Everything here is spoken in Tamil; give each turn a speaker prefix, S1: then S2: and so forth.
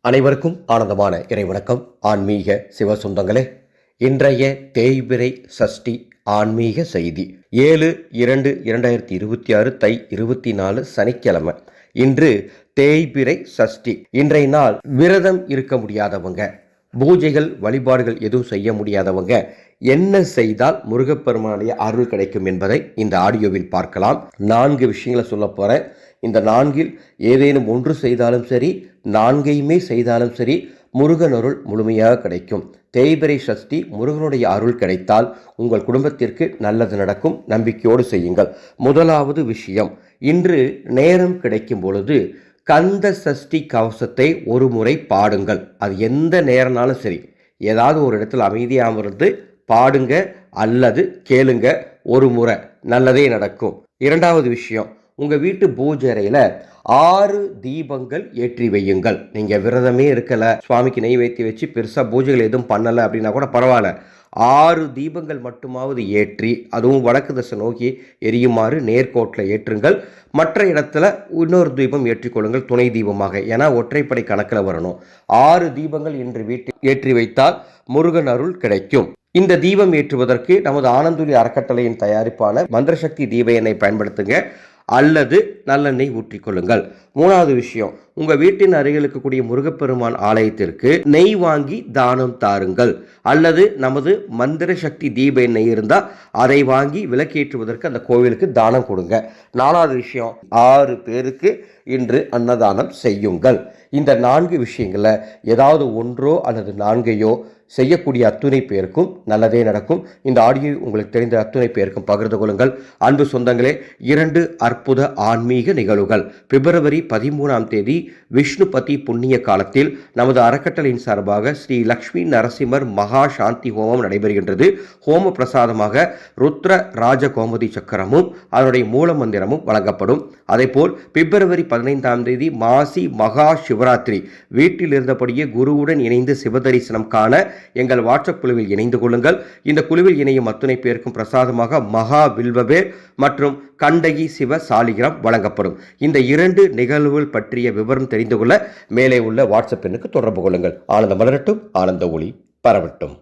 S1: அனைவருக்கும் ஆனந்தமான இறைவணக்கம். ஆன்மீக சிவசொந்தங்களே, இன்றைய தேய்பிறை சஷ்டி ஆன்மீக செய்தி 7/2/2026 தை 24 சனிக்கிழமை. இன்று தேய்பிறை சஷ்டி. இன்றைய நாள் விரதம் இருக்க முடியாதவங்க, பூஜைகள் வழிபாடுகள் எதுவும் செய்ய முடியாதவங்க என்ன செய்தால் முருகப்பெருமானுடைய அருள் கிடைக்கும் என்பதை இந்த ஆடியோவில் பார்க்கலாம். 4 விஷயங்களை சொல்ல போறேன். இந்த 4ல் ஏதேனும் ஒன்று செய்தாலும் சரி, 4ஐயுமே செய்தாலும் சரி, முருகன் அருள் முழுமையாக கிடைக்கும். தேய்பிறை சஷ்டி முருகனுடைய அருள் கிடைத்தால் உங்கள் குடும்பத்திற்கு நல்லது நடக்கும். நம்பிக்கையோடு செய்யுங்கள். முதலாவது விஷயம், இன்று நேரம் கிடைக்கும் பொழுது கந்த சஷ்டி கவசத்தை ஒரு முறை பாடுங்கள். அது எந்த நேரம்னாலும் சரி, ஏதாவது ஒரு இடத்துல அமைதியாக இருந்து பாடுங்க அல்லது கேளுங்க. ஒரு முறை நல்லதே நடக்கும். இரண்டாவது விஷயம், உங்கள் வீட்டு பூஜை அறையில் 6 தீபங்கள் ஏற்றி வையுங்கள். நீங்கள் விரதமே இருக்கலை, சுவாமிக்கு நெய் வைத்து வச்சு பெருசாக பூஜைகள் எதுவும் பண்ணலை அப்படின்னா கூட பரவாயில்ல. 6 தீபங்கள் மட்டுமாவது ஏற்றி, அதுவும் வடக்கு திசை நோக்கி எரியுமாறு நேர்கோட்டில் ஏற்றுங்கள். மற்ற இடத்துல இன்னொரு தீபம் ஏற்றிக்கொள்ளுங்கள், துணை தீபமாக. ஏன்னா ஒற்றைப்படை கணக்கில் வரணும். 6 தீபங்கள் இன்று வீட்டில் ஏற்றி வைத்தால் முருகன் அருள் கிடைக்கும். இந்த தீபம் ஏற்றுவதற்கு நமது ஆனந்தூரி அறக்கட்டளையின் தயாரிப்பான மந்திரசக்தி தீப எண்ணெய் பயன்படுத்துங்க அல்லது நல்லெண்ணெய் ஊற்றிக்கொள்ளுங்கள். மூணாவது விஷயம், உங்கள் வீட்டின் அருகில் இருக்கக்கூடிய முருகப்பெருமான் ஆலயத்திற்கு நெய் வாங்கி தானம் தாருங்கள். அல்லது நமது மந்திர சக்தி தீப எண்ணெய் இருந்தால் அதை வாங்கி விளக்கேற்றுவதற்கு அந்த கோவிலுக்கு தானம் கொடுங்க. 4வது விஷயம், 6 பேருக்கு இன்று அன்னதானம் செய்யுங்கள். இந்த 4 விஷயங்களில் ஏதாவது ஒன்றோ அல்லது 4ஐயோ செய்யக்கூடிய அத்துணை பேருக்கும் நல்லதே நடக்கும். இந்த ஆடியோ உங்களுக்கு தெரிந்த அத்துணை பேருக்கும் பகிர்ந்து கொள்ளுங்கள். அன்பு சொந்தங்களே, 2 அற்புத ஆன்மீக நிகழ்வுகள். பிப்ரவரி 13ஆம் தேதி விஷ்ணுபதி புண்ணிய காலத்தில் நமது அறக்கட்டளையின் சார்பாக ஸ்ரீ லக்ஷ்மி நரசிம்மர் மகா சாந்தி ஹோமம் நடைபெறுகின்றது. ஹோம பிரசாதமாக ருத்ர ராஜ கோமதி சக்கரமும் அதனுடைய மூல மந்திரமும் வழங்கப்படும். அதேபோல் பிப்ரவரி 15ஆம் தேதி மாசி மகா சிவராத்திரி. வீட்டில் இருந்தபடியே குருவுடன் இணைந்து சிவதரிசனம் காண எங்கள் வாட்ஸ்அப் குழுவில் இணைந்து கொள்ளுங்கள். இந்த குழுவில் இணையும் அத்துணை பேருக்கும் பிரசாதமாக மகா வில்வவேர் மற்றும் கண்டகி சிவ சாலிகிராம் வழங்கப்படும். இந்த 2 நிகழ்வுகள் பற்றிய விவரம் தெரிந்து கொள்ள மேலே உள்ள வாட்ஸ்அப் எண்ணுக்கு தொடர்பு கொள்ளுங்கள். ஆனந்த மலரட்டும், ஆனந்த ஒளி பரவட்டும்.